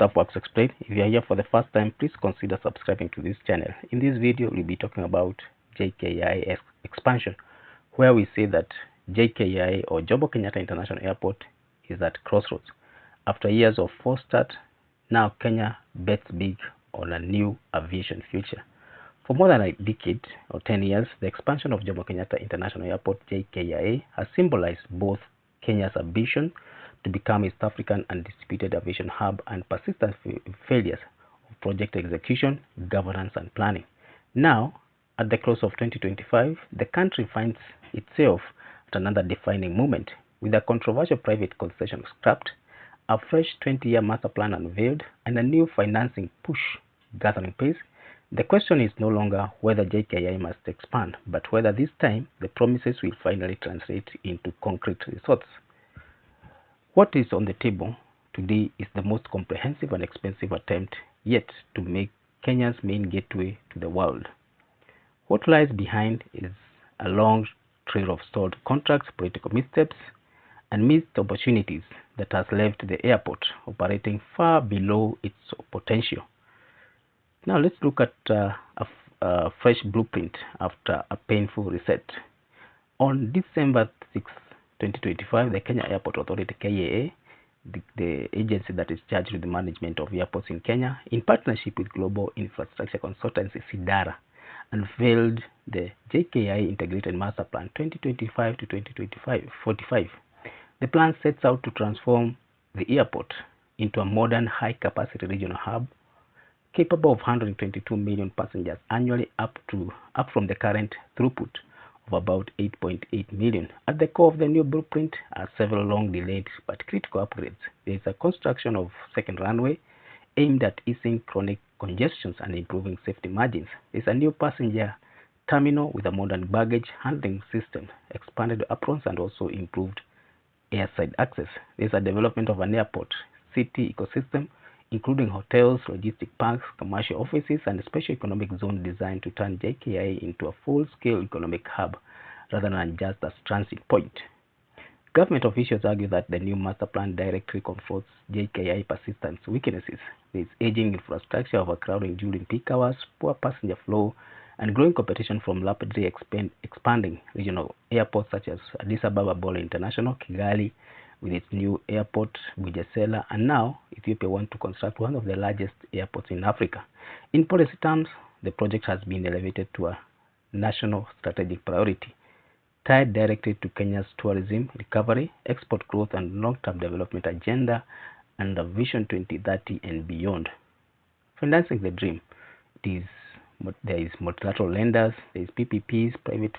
Stuff Works Explained. If you are here for the first time, please consider subscribing to this channel. In this video, we'll be talking about JKI expansion, where we say that JKI or Jomo Kenyatta International Airport is at crossroads. After years of false start, now Kenya bets big on a new aviation future. For more than a decade or 10 years, the expansion of Jomo Kenyatta International Airport (JKIA) has symbolized both Kenya's ambition to become East African undisputed aviation hub and persistent failures of project execution, governance, and planning. Now, at the close of 2025, the country finds itself at another defining moment, with a controversial private concession scrapped, a fresh 20-year master plan unveiled, and a new financing push gathering pace. The question is no longer whether JKI must expand, but whether this time the promises will finally translate into concrete results. What is on the table today is the most comprehensive and expensive attempt yet to make Kenya's main gateway to the world. What lies behind is a long trail of stalled contracts, political missteps, and missed opportunities that has left the airport operating far below its potential. Now let's look at a fresh blueprint after a painful reset. On December 6, 2025, the Kenya Airport Authority (KAA), the agency that is charged with the management of airports in Kenya, in partnership with global infrastructure consultancy SIDARA, unveiled the JKI Integrated Master Plan 2025 to 2045. The plan sets out to transform the airport into a modern, high-capacity regional hub capable of 122 million passengers annually, up from the current throughput of about 8.8 million. At the core of the new blueprint are several long-delayed but critical upgrades. There is a construction of second runway aimed at easing chronic congestions and improving safety margins. There is a new passenger terminal with a modern baggage handling system, expanded aprons, and also improved airside access. There is a development of an airport city ecosystem, including hotels, logistic parks, commercial offices, and a special economic zone designed to turn JKI into a full-scale economic hub rather than just a transit point. Government officials argue that the new master plan directly confronts JKI persistent weaknesses. There is aging infrastructure, overcrowding during peak hours, poor passenger flow, and growing competition from rapidly expanding regional airports such as Addis Ababa Bole International, Kigali, with its new airport, Bugesera, and now Ethiopia wants to construct one of the largest airports in Africa. In policy terms, the project has been elevated to a national strategic priority, tied directly to Kenya's tourism recovery, export growth, and long-term development agenda under Vision 2030 and beyond. Financing the dream. There is multilateral lenders, there is PPPs,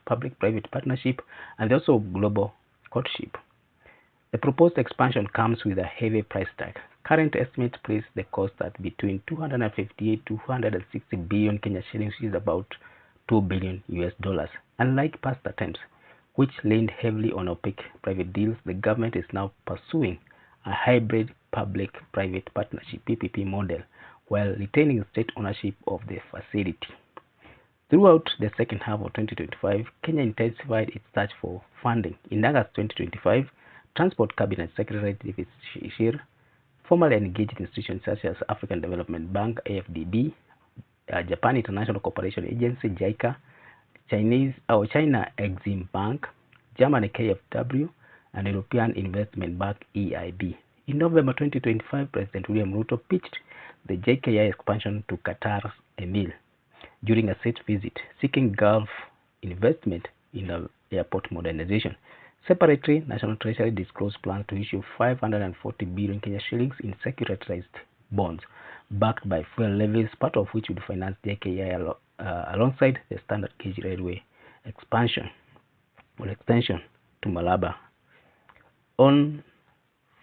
public-private partnership, and also global courtship. The proposed expansion comes with a heavy price tag. Current estimates place the cost at between 258 to 260 billion Kenya shillings, which is about $2 billion US. Unlike past attempts, which leaned heavily on opaque private deals, the government is now pursuing a hybrid public-private partnership (PPP) model while retaining state ownership of the facility. Throughout the second half of 2025, Kenya intensified its search for funding. In August 2025, Transport Cabinet Secretary David Shir formally engaged institutions such as African Development Bank (AFDB), Japan International Cooperation Agency (JICA), China Exim Bank, Germany KfW, and European Investment Bank (EIB). In November 2025, President William Ruto pitched the JKI expansion to Qatar's Emir during a state visit, seeking Gulf investment in the airport modernization. Separately, National Treasury disclosed plans to issue 540 billion Kenya shillings in securitized bonds, backed by fuel levies, part of which would finance JKI alongside the standard gauge railway extension to Malaba. On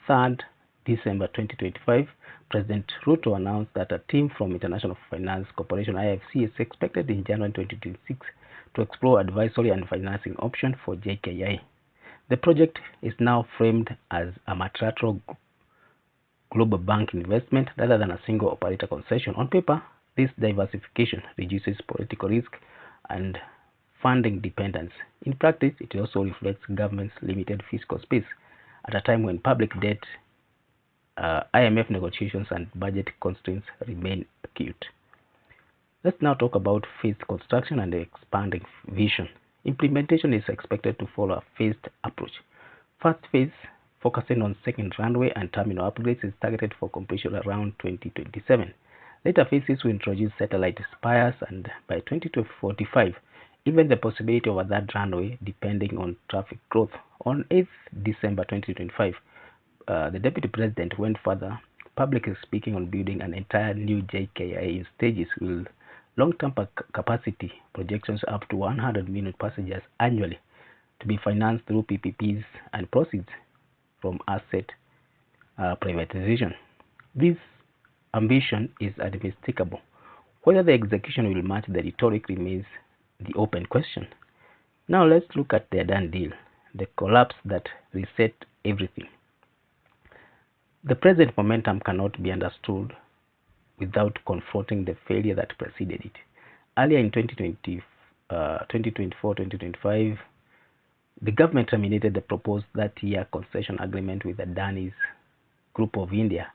3rd December 2025, President Ruto announced that a team from International Finance Corporation (IFC) is expected in January 2026 to explore advisory and financing options for JKI. The project is now framed as a multilateral global bank investment rather than a single operator concession. On paper, this diversification reduces political risk and funding dependence. In practice, it also reflects government's limited fiscal space at a time when public debt IMF negotiations and budget constraints remain acute. Let's now talk about phased construction and the expanding vision. Implementation is expected to follow a phased approach. First phase, focusing on second runway and terminal upgrades, is targeted for completion around 2027. Later phases will introduce satellite spires, and by 2045, even the possibility of a third runway, depending on traffic growth. On 8th December 2025, the Deputy President went further, publicly speaking on building an entire new JKI in stages with long-term capacity projections up to 100 million passengers annually, to be financed through PPPs and proceeds from asset privatization. This ambition is unmistakable. Whether the execution will match the rhetoric remains the open question. Now let's look at the Adani deal, the collapse that reset everything. The present momentum cannot be understood without confronting the failure that preceded it. Earlier in 2024-2025, the government terminated the proposed 30-year concession agreement with Adani's Group of India,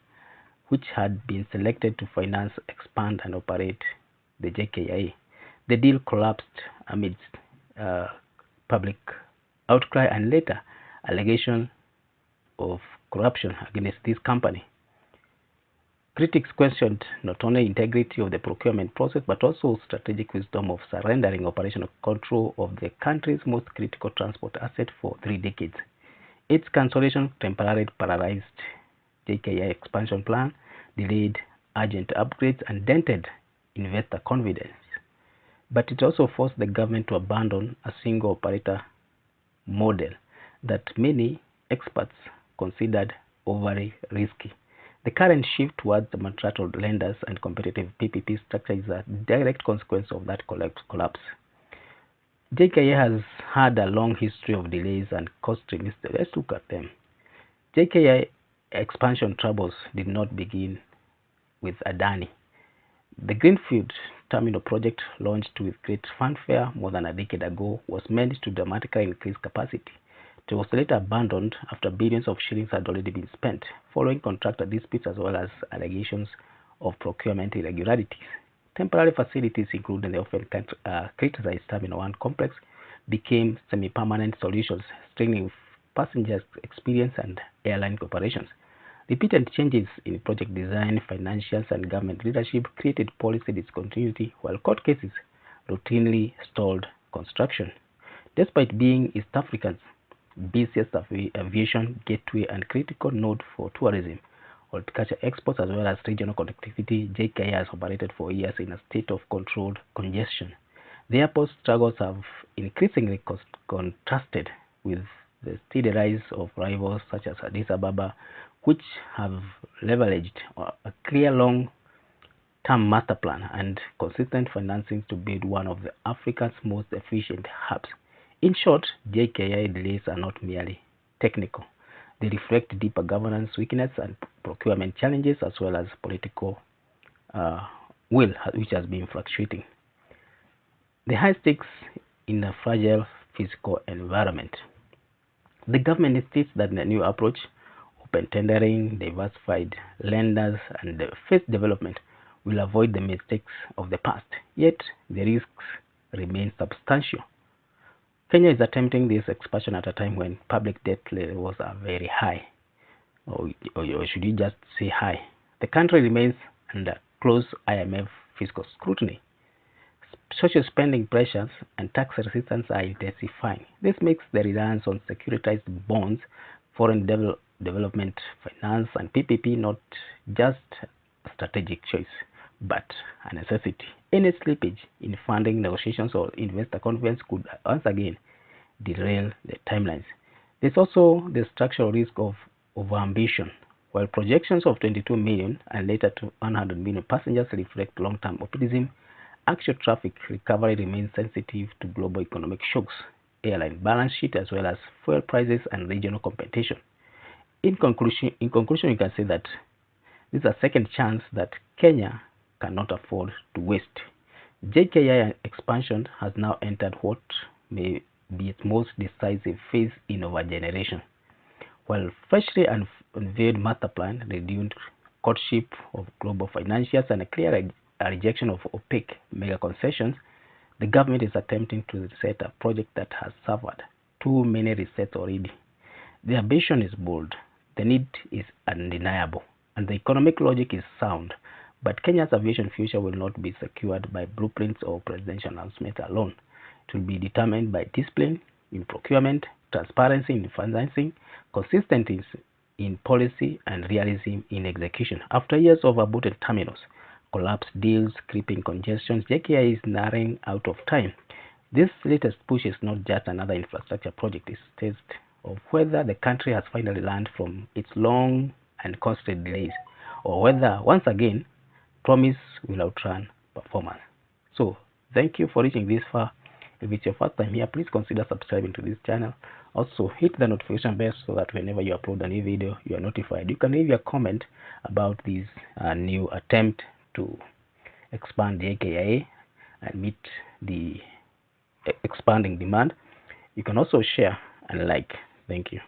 which had been selected to finance, expand, and operate the JKIA. The deal collapsed amidst public outcry and later allegations of corruption against this company. Critics questioned not only integrity of the procurement process but also strategic wisdom of surrendering operational control of the country's most critical transport asset for 3 decades. Its cancellation temporarily paralyzed JKI expansion plan, delayed urgent upgrades, and dented investor confidence. But it also forced the government to abandon a single operator model that many experts considered overly risky. The current shift towards the multilateral lenders and competitive PPP structure is a direct consequence of that collapse. JKIA has had a long history of delays and costly mistakes. Let's look at them. JKIA expansion troubles did not begin with Adani. The Greenfield Terminal project, launched with great fanfare more than a decade ago, was meant to dramatically increase capacity. It was later abandoned after billions of shillings had already been spent, following contractor disputes as well as allegations of procurement irregularities. Temporary facilities, including the often criticized Terminal 1 complex, became semi-permanent solutions, strengthening passengers' experience and airline operations. Repeated changes in project design, financials, and government leadership created policy discontinuity, while court cases routinely stalled construction. Despite being East Africa's busiest aviation gateway and critical node for tourism, horticulture exports, as well as regional connectivity, JKIA has operated for years in a state of controlled congestion. The airport's struggles have increasingly contrasted with the steady rise of rivals such as Addis Ababa, which have leveraged a clear long-term master plan and consistent financing to build one of Africa's most efficient hubs. In short, JKI delays are not merely technical. They reflect deeper governance weakness and procurement challenges, as well as political will, which has been fluctuating. The high stakes in a fragile physical environment. The government insists that the new approach, open tendering, diversified lenders, and phased development, will avoid the mistakes of the past. Yet, the risks remain substantial. Kenya is attempting this expansion at a time when public debt levels are very high, or should you just say high. The country remains under close IMF fiscal scrutiny. Social spending pressures and tax resistance are intensifying. This makes the reliance on securitized bonds, foreign development finance, and PPP not just a strategic choice, but a necessity. Any slippage in funding negotiations or investor confidence could once again derail the timelines. There's also the structural risk of overambition. While projections of 22 million and later to 100 million passengers reflect long-term optimism, actual traffic recovery remains sensitive to global economic shocks, airline balance sheet, as well as fuel prices and regional competition. In conclusion, you can say that this is a second chance that Kenya cannot afford to waste. JKI expansion has now entered what may be its most decisive phase in our generation. While freshly unveiled master plan reduced courtship of global financiers and a clear rejection of opaque mega concessions, the government is attempting to reset a project that has suffered too many resets already. The ambition is bold, the need is undeniable, and the economic logic is sound. But Kenya's aviation future will not be secured by blueprints or presidential announcements alone. It will be determined by discipline in procurement, transparency in financing, consistency in policy, and realism in execution. After years of aborted terminals, collapsed deals, creeping congestions, Jkia is narrowing out of time. This latest push is not just another infrastructure project, it's a test of whether the country has finally learned from its long and constant delays, or whether, once again, promise will outrun performance. So, thank you for reaching this far. If it's your first time here, please consider subscribing to this channel. Also, hit the notification bell so that whenever you upload a new video, you are notified. You can leave your comment about this new attempt to expand the Jkia and meet the expanding demand. You can also share and like. Thank you.